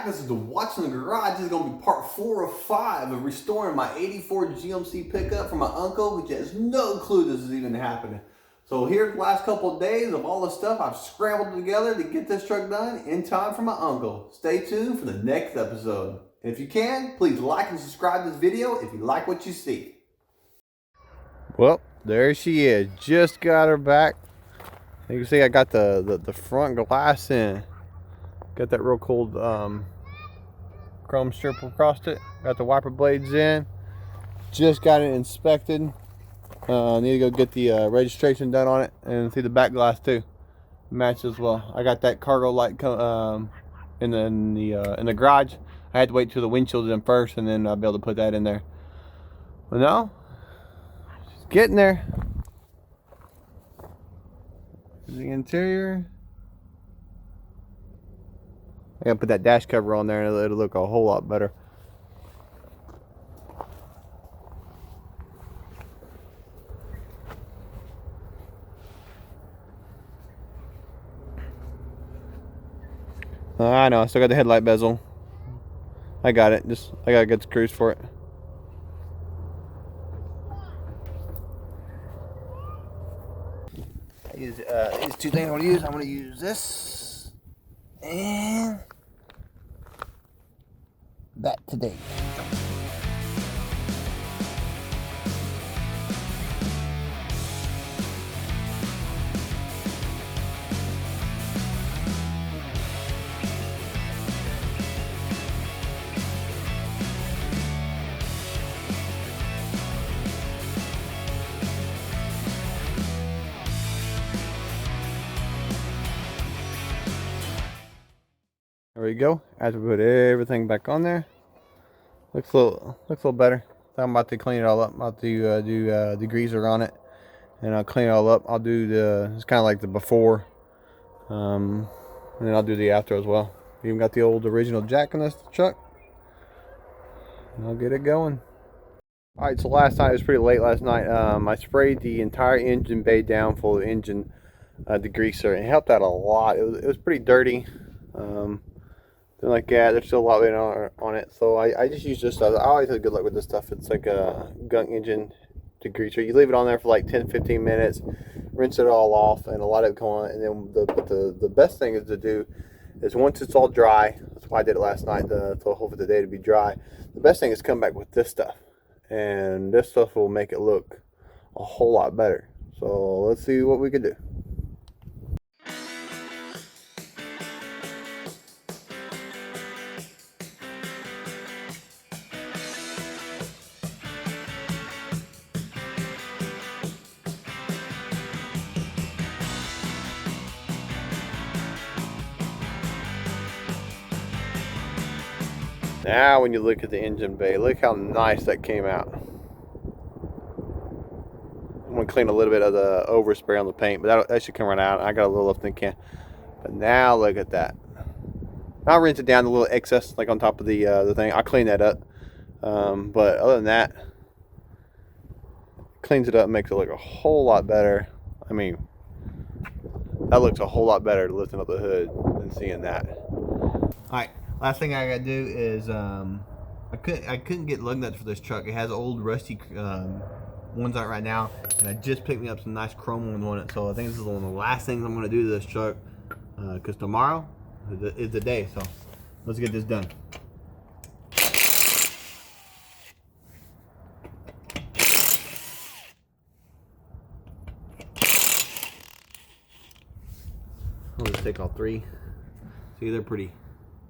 back. This is the What's in the Garage. This is going to be part 4 of 5 of restoring my 84 GMC pickup from my uncle, which has no clue this is even happening. So here's the last couple of days of all the stuff I've scrambled together to get this truck done in time for my uncle. Stay tuned for the next episode. And if you can, please like and subscribe to this video if you like what you see. Well, there she is. Just got her back. You can see I got the front glass in. Got that real cool chrome strip across it. Got the wiper blades in. Just got it inspected. Need to go get the registration done on it and see the back glass too. Match as well. I got that cargo light in the garage. I had to wait till the windshield's in first, and then I'll be able to put that in there. But no, just getting there. The interior. I gotta put that dash cover on there and it'll look a whole lot better. I know, I still got the headlight bezel. I got it, I gotta get the cruise for it. I use these two things I'm gonna use this and that today. There we go. As we put everything back on there, looks a little better. So I'm about to clean it all up. I'm about to do the greaser on it, and I'll clean it all up. I'll do it's kind of like the before, and then I'll do the after as well. Even got the old original jack in this truck, and I'll get it going. All right. So last night, it was pretty late last night. I sprayed the entire engine bay down full of engine degreaser. It helped out a lot. It was pretty dirty. Like that, there's still a lot on it, so I just use this stuff. I always have good luck with this stuff. It's like a gunk engine degreaser. You leave it on there for like 10-15 minutes, rinse it all off, and a lot of it come on. And then the best thing is to do is once it's all dry. That's why I did it last night, to hopefully the day to be dry. The best thing is come back with this stuff, and this stuff will make it look a whole lot better. So let's see what we can do. Now when you look at the engine bay, look how nice that came out. I'm going to clean a little bit of the overspray on the paint, but that should come right out. I got a little left in the can. But now look at that. I'll rinse it down, the little excess like on top of the thing. I'll clean that up. But other than that, cleans it up, makes it look a whole lot better. I mean, that looks a whole lot better lifting up the hood than seeing that. Alright. Last thing I gotta do is I couldn't get lug nuts for this truck. It has old rusty ones on it right now, and I just picked me up some nice chrome ones on it. So I think this is one of the last things I'm gonna do to this truck, because tomorrow is the day. So let's get this done. I'll just take all three. See, they're pretty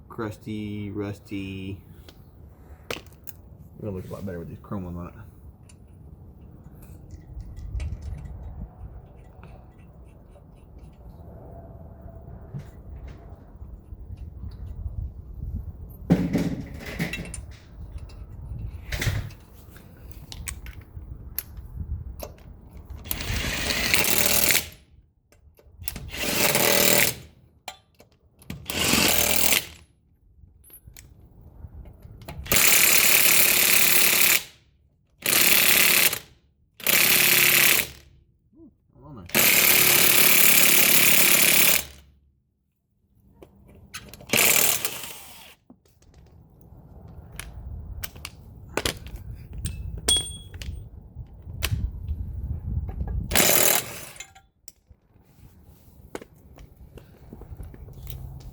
crusty, rusty. It'll look a lot better with these chrome ones on it.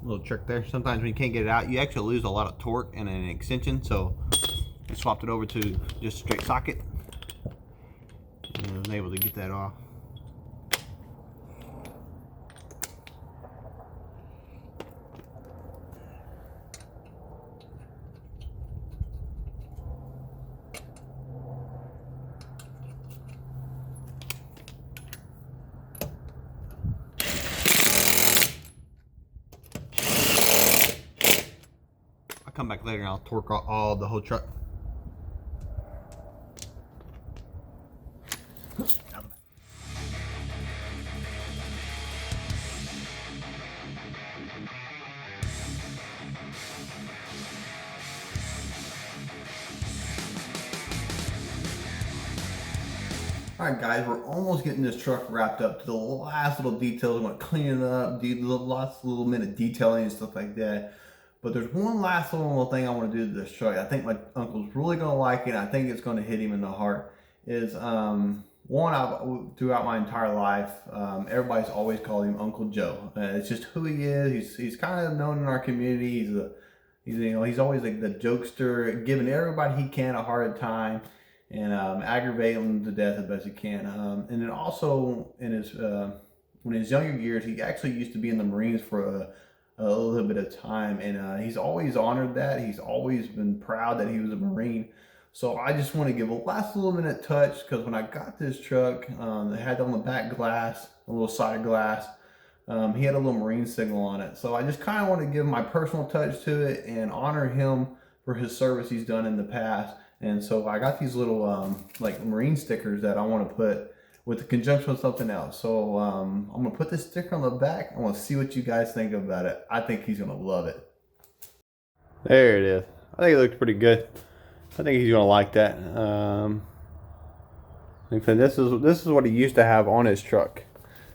little trick there. Sometimes when you can't get it out, you actually lose a lot of torque and an extension. So I swapped it over to just a straight socket, and I was able to get that off. I'll come back later and I'll torque all the whole truck. Alright guys, we're almost getting this truck wrapped up to the last little details. I'm going to clean it up, do the last little minute detailing and stuff like that. But there's one last little thing I want to do to this truck. I think my uncle's really going to like it. And I think it's going to hit him in the heart. Is one, throughout my entire life, everybody's always called him Uncle Joe. It's just who he is. He's kind of known in our community. He's always like the jokester, giving everybody he can a hard time, and aggravate them to death as best he can. And then also in his when his younger years, he actually used to be in the Marines for a little bit of time, and he's always honored that. He's always been proud that he was a Marine. So I just want to give a last little minute touch, because when I got this truck, it had on the back glass, a little side glass, he had a little Marine signal on it. So I just kind of want to give my personal touch to it and honor him for his service he's done in the past. And so I got these little like Marine stickers that I want to put with the conjunction with something else. So I'm gonna put this sticker on the back. I want to see what you guys think about it. I think he's gonna love it. There it is. I think it looks pretty good. I think he's gonna like that. Like I said, this is what he used to have on his truck.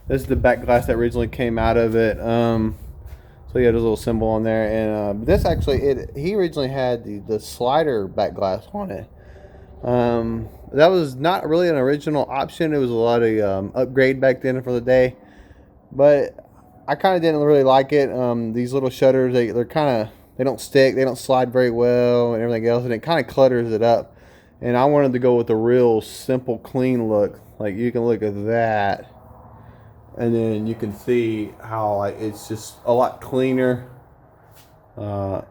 This is the back glass that originally came out of it. So he had his little symbol on there, and this actually, he originally had the slider back glass on it. That was not really an original option. It was a lot of upgrade back then for the day, but I kind of didn't really like it. These little shutters, they don't stick, they don't slide very well, and everything else, and it kind of clutters it up. And I wanted to go with a real simple, clean look. Like, you can look at that, and then you can see how it's just a lot cleaner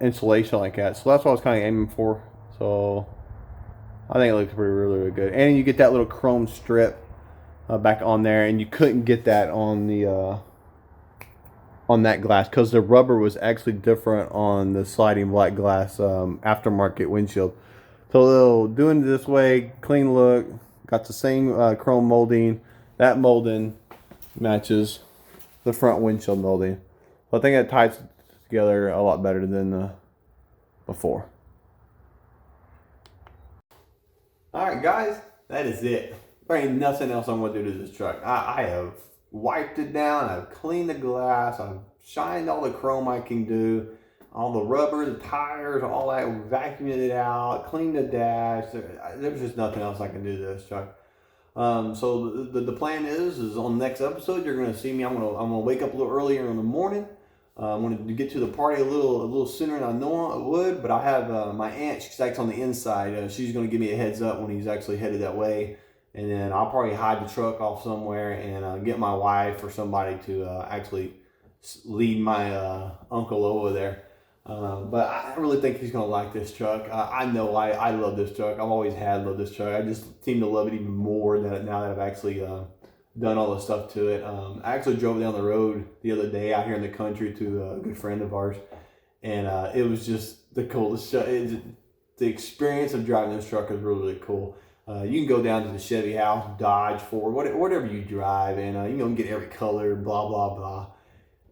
insulation like that. So that's what I was kind of aiming for. So I think it looks really good. And you get that little chrome strip back on there, and you couldn't get that on the on that glass, because the rubber was actually different on the sliding black glass aftermarket windshield. So doing it this way, clean look, got the same chrome molding. That molding matches the front windshield molding. So I think it ties together a lot better than before. Alright guys, that is it. There ain't nothing else I'm going to do to this truck. I have wiped it down, I've cleaned the glass, I've shined all the chrome I can do, all the rubber, the tires, all that, vacuumed it out, cleaned the dash. There's just nothing else I can do to this truck. So the plan is on the next episode, you're going to see me. I'm gonna wake up a little earlier in the morning. I'm going to get to the party a little sooner than I know I would, but I have my aunt. She's actually on the inside. She's going to give me a heads up when he's actually headed that way, and then I'll probably hide the truck off somewhere and get my wife or somebody to actually lead my uncle over there. But I really think he's going to like this truck. I know I love this truck. I've always loved this truck. I just seem to love it even more now that I've actually done all the stuff to it. I actually drove down the road the other day out here in the country to a good friend of ours, and it was just the coolest. The experience of driving this truck is really cool. You can go down to the Chevy house, Dodge, Ford, whatever you drive, and you can get every color, blah blah blah.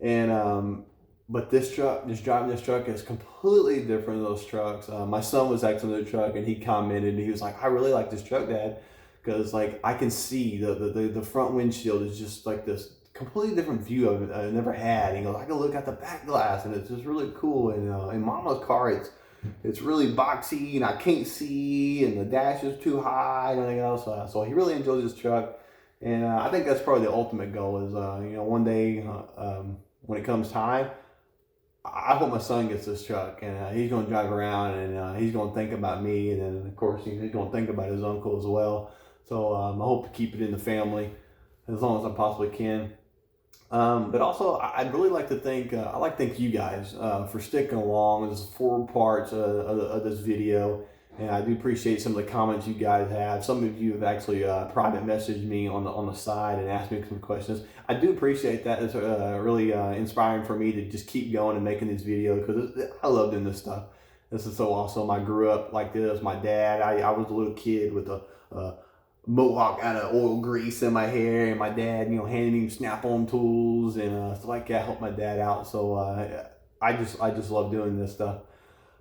And but this truck, just driving this truck, is completely different than those trucks. My son was actually in the truck, and he commented, and he was like, "I really like this truck, Dad, because like I can see the front windshield is just like this completely different view of it I never had." And he goes, "I can look at the back glass, and it's just really cool. And in Mama's car, it's really boxy, and I can't see, and the dash is too high, and everything else." So he really enjoys this truck, and I think that's probably the ultimate goal is one day when it comes time, I hope my son gets this truck, and he's going to drive around, and he's going to think about me, and then of course he's going to think about his uncle as well. So I hope to keep it in the family as long as I possibly can. But also, I'd really like to thank I'd like to thank you guys for sticking along. There's 4 parts of this video, and I do appreciate some of the comments you guys have. Some of you have actually private messaged me on the side and asked me some questions. I do appreciate that. It's really inspiring for me to just keep going and making these videos, because I love doing this stuff. This is so awesome. I grew up like this. My dad, I was a little kid with a mohawk out of oil grease in my hair, and my dad, handing me Snap-on tools and stuff like that. Helped my dad out. So I just love doing this stuff.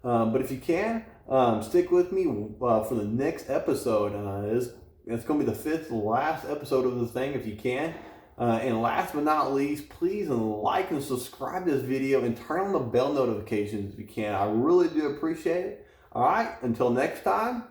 But if you can, stick with me for the next episode. It's going to be the 5th last episode of the thing, if you can. And last but not least, please like and subscribe to this video and turn on the bell notifications if you can. I really do appreciate it. All right, until next time.